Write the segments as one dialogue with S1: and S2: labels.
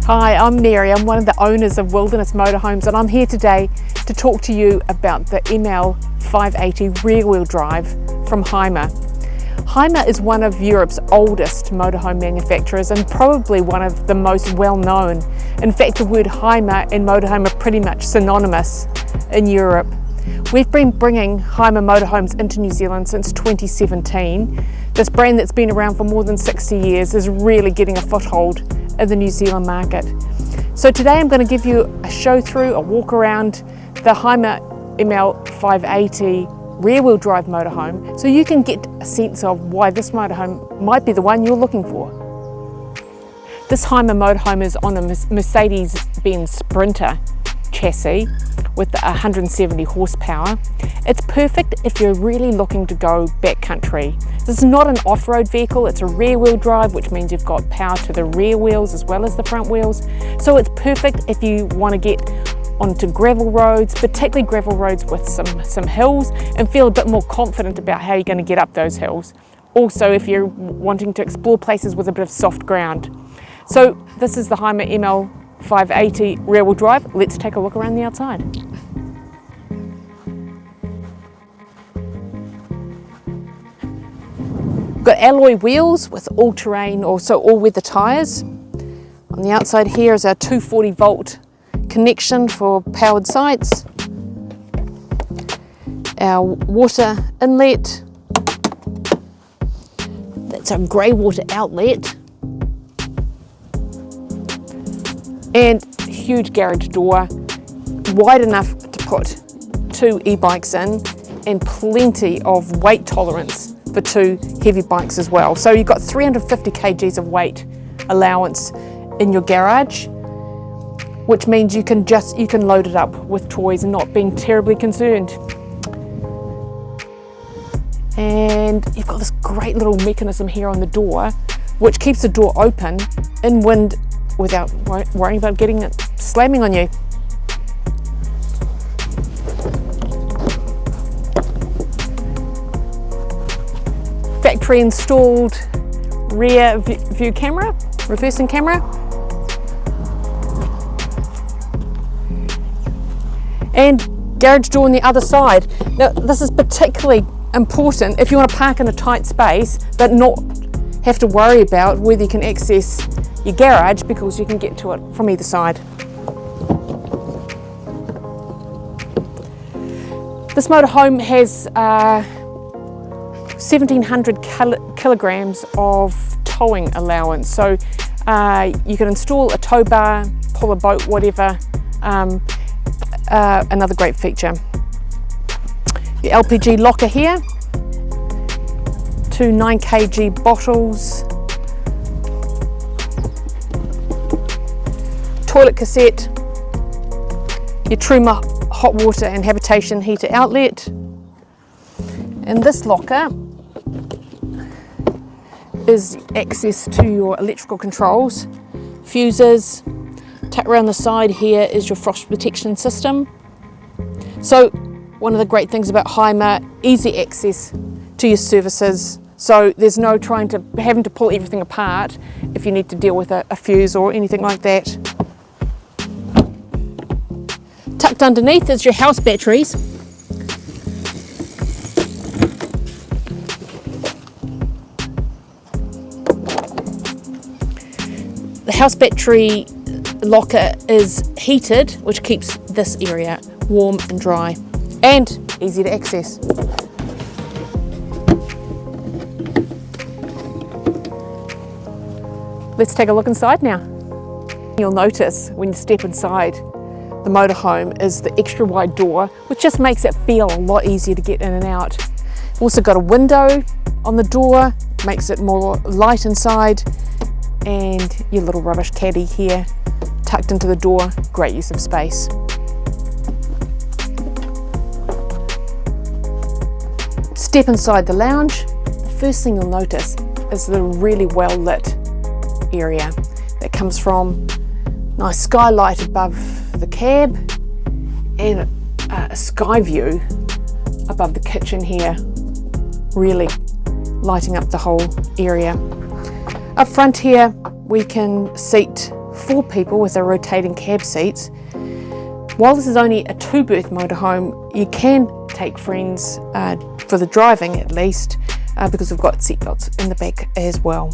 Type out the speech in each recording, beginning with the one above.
S1: Hi, I'm Mary. I'm one of the owners of Wilderness Motorhomes, and I'm here today to talk to you about the ML 580 rear-wheel drive from HYMER. HYMER is one of Europe's oldest motorhome manufacturers and probably one of the most well-known. In fact, the word HYMER and motorhome are pretty much synonymous in Europe. We've been bringing HYMER motorhomes into New Zealand since 2017. This brand that's been around for more than 60 years is really getting a foothold in the New Zealand market. So today I'm going to give you a show through, a walk around the HYMER ML 580 rear-wheel drive motorhome so you can get a sense of why this motorhome might be the one you're looking for. This HYMER motorhome is on a Mercedes-Benz Sprinter chassis with 170 horsepower. It's perfect if you're really looking to go backcountry. This is not an off-road vehicle, it's a rear-wheel drive, which means you've got power to the rear wheels as well as the front wheels. So it's perfect if you want to get onto gravel roads, particularly gravel roads with some hills, and feel a bit more confident about how you're going to get up those hills. Also, if you're wanting to explore places with a bit of soft ground. So this is the HYMER ML 580 rear-wheel drive. Let's take a look around the outside. We've got alloy wheels with all-terrain, also all-weather tyres. On the outside here is our 240 volt connection for powered sites. Our water inlet. That's our grey water outlet. And huge garage door, wide enough to put 2 e-bikes in, and plenty of weight tolerance for 2 heavy bikes as well. So you've got 350 kgs of weight allowance in your garage, which means you can load it up with toys and not being terribly concerned. And you've got this great little mechanism here on the door, which keeps the door open in wind without worrying about getting it slamming on you. Factory installed rear view camera, reversing camera. And garage door on the other side. Now this is particularly important if you want to park in a tight space but not have to worry about whether you can access your garage, because you can get to it from either side. This motorhome has 1,700 kilograms of towing allowance, so you can install a tow bar, pull a boat, whatever. Another great feature. The LPG locker here, 2 9 kg bottles, toilet cassette, your Truma hot water and habitation heater outlet. And this locker is access to your electrical controls, fuses. Tucked around the side here is your frost protection system. So one of the great things about HYMER, easy access to your services. So there's no having to pull everything apart if you need to deal with a fuse or anything like that. Tucked underneath is your house batteries. The house battery locker is heated, which keeps this area warm and dry and easy to access. Let's take a look inside now. You'll notice when you step inside the motorhome is the extra wide door, which just makes it feel a lot easier to get in and out. We've also got a window on the door, makes it more light inside, and your little rubbish caddy here tucked into the door, great use of space. Step inside the lounge. The first thing you'll notice is the really well lit area that comes from nice skylight above the cab and a sky view above the kitchen here, really lighting up the whole area. Up front here we can seat 4 people with a rotating cab seats. While this is only a 2-berth motorhome, you can take friends for the driving at least, because we've got seatbelts in the back as well.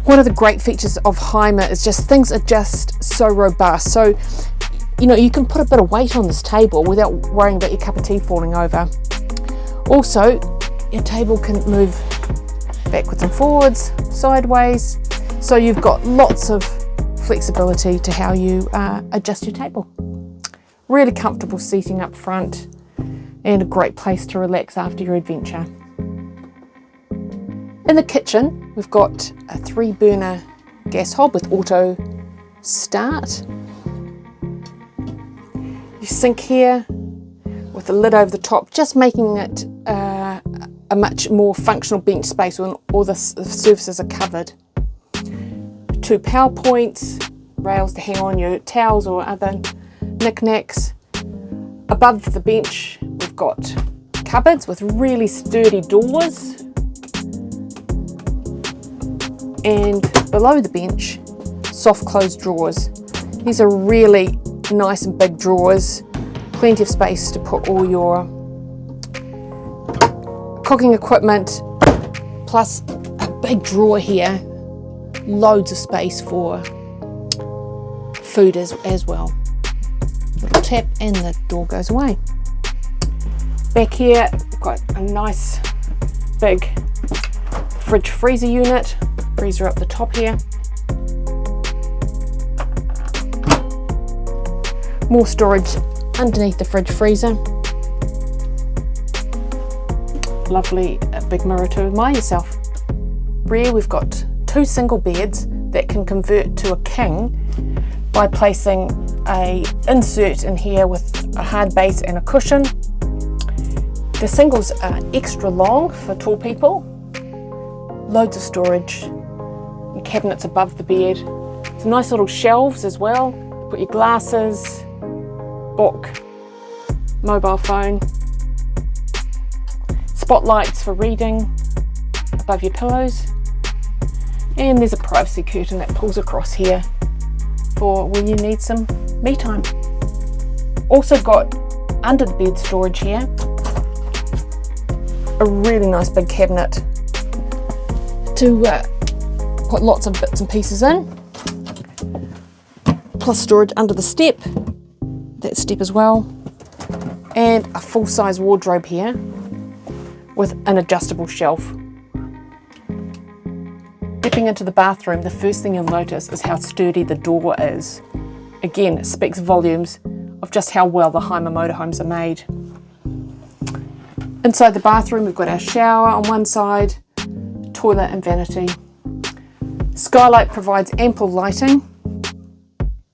S1: One of the great features of HYMER is just things are just so robust. So, you know, you can put a bit of weight on this table without worrying about your cup of tea falling over. Also, your table can move backwards and forwards, sideways. So you've got lots of flexibility to how you adjust your table. Really comfortable seating up front and a great place to relax after your adventure. In the kitchen, we've got a 3-burner gas hob with auto start. Your sink here with the lid over the top, just making it a much more functional bench space when all the surfaces are covered. 2 power points, rails to hang on your towels or other knickknacks. Above the bench, we've got cupboards with really sturdy doors. And below the bench, soft close drawers. These are really nice and big drawers, plenty of space to put all your cooking equipment, plus a big drawer here, loads of space for food as well. Little tap and the door goes away. Back here, we've got a nice big fridge freezer unit. Freezer up the top here. More storage underneath the fridge freezer. Lovely big mirror to admire yourself. Rear, we've got 2 single beds that can convert to a king by placing a insert in here with a hard base and a cushion. The singles are extra long for tall people. Loads of storage. Cabinets above the bed. Some nice little shelves as well. Put your glasses, book, mobile phone. Spotlights for reading above your pillows. And there's a privacy curtain that pulls across here for when you need some me time. Also got under the bed storage here. A really nice big cabinet to put lots of bits and pieces in, plus storage under the step, that step as well, and a full-size wardrobe here with an adjustable shelf. Stepping into the bathroom, the first thing you'll notice is how sturdy the door is. Again, it speaks volumes of just how well the HYMER motorhomes are made. Inside the bathroom, we've got our shower on one side, toilet and vanity. Skylight provides ample lighting.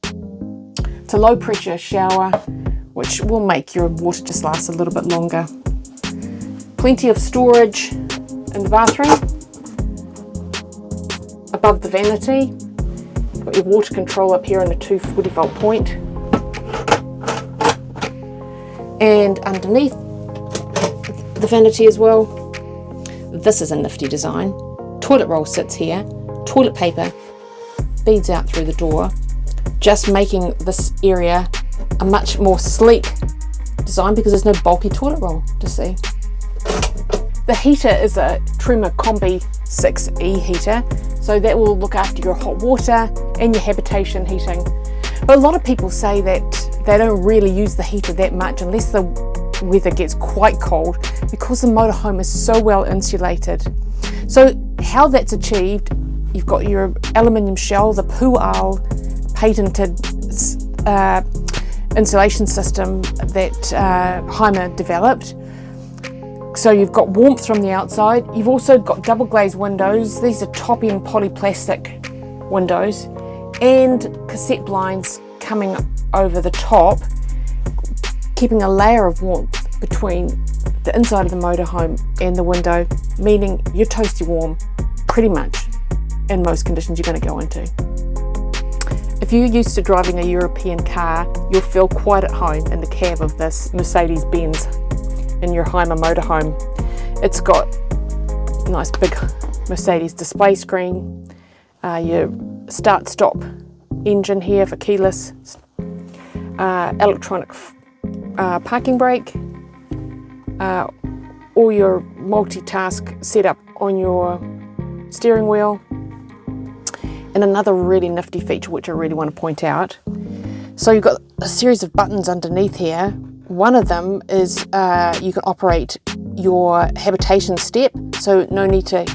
S1: It's a low pressure shower, which will make your water just last a little bit longer. Plenty of storage in the bathroom. Above the vanity, you've got your water control up here and a 240 volt point. And underneath the vanity as well, this is a nifty design. Toilet roll sits here. Toilet paper beads out through the door, just making this area a much more sleek design because there's no bulky toilet roll to see. The heater is a Tremor Combi 6E heater, so that will look after your hot water and your habitation heating. But a lot of people say that they don't really use the heater that much unless the weather gets quite cold because the motorhome is so well insulated. So how that's achieved, you've got your aluminium shell, the Pual patented insulation system that HYMER developed. So you've got warmth from the outside. You've also got double glazed windows. These are top-end polyplastic windows and cassette blinds coming over the top, keeping a layer of warmth between the inside of the motorhome and the window, meaning you're toasty warm pretty much in most conditions you're going to go into. If you're used to driving a European car, you'll feel quite at home in the cab of this Mercedes-Benz in your HYMER motorhome. It's got a nice big Mercedes display screen, your start-stop engine here for keyless, electronic parking brake, all your multitask setup on your steering wheel, and another really nifty feature which I really want to point out. So you've got a series of buttons underneath here. One of them is you can operate your habitation step, so no need to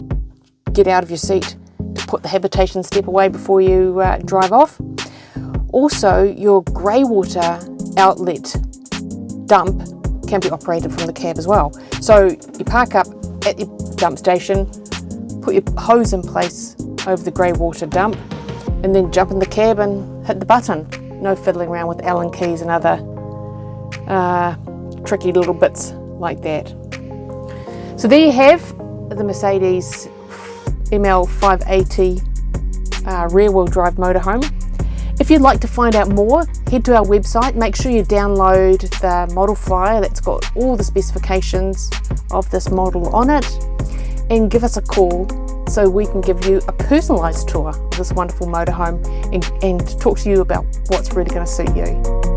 S1: get out of your seat to put the habitation step away before you drive off. Also, your grey water outlet dump can be operated from the cab as well. So you park up at your dump station, put your hose in place over the grey water dump, and then jump in the cab and hit the button. No fiddling around with Allen keys and other tricky little bits like that. So there you have the Mercedes ML 580 rear-wheel drive motorhome. If you'd like to find out more, head to our website. Make sure you download the model flyer that's got all the specifications of this model on it, and give us a call so we can give you a personalised tour of this wonderful motorhome and talk to you about what's really going to suit you.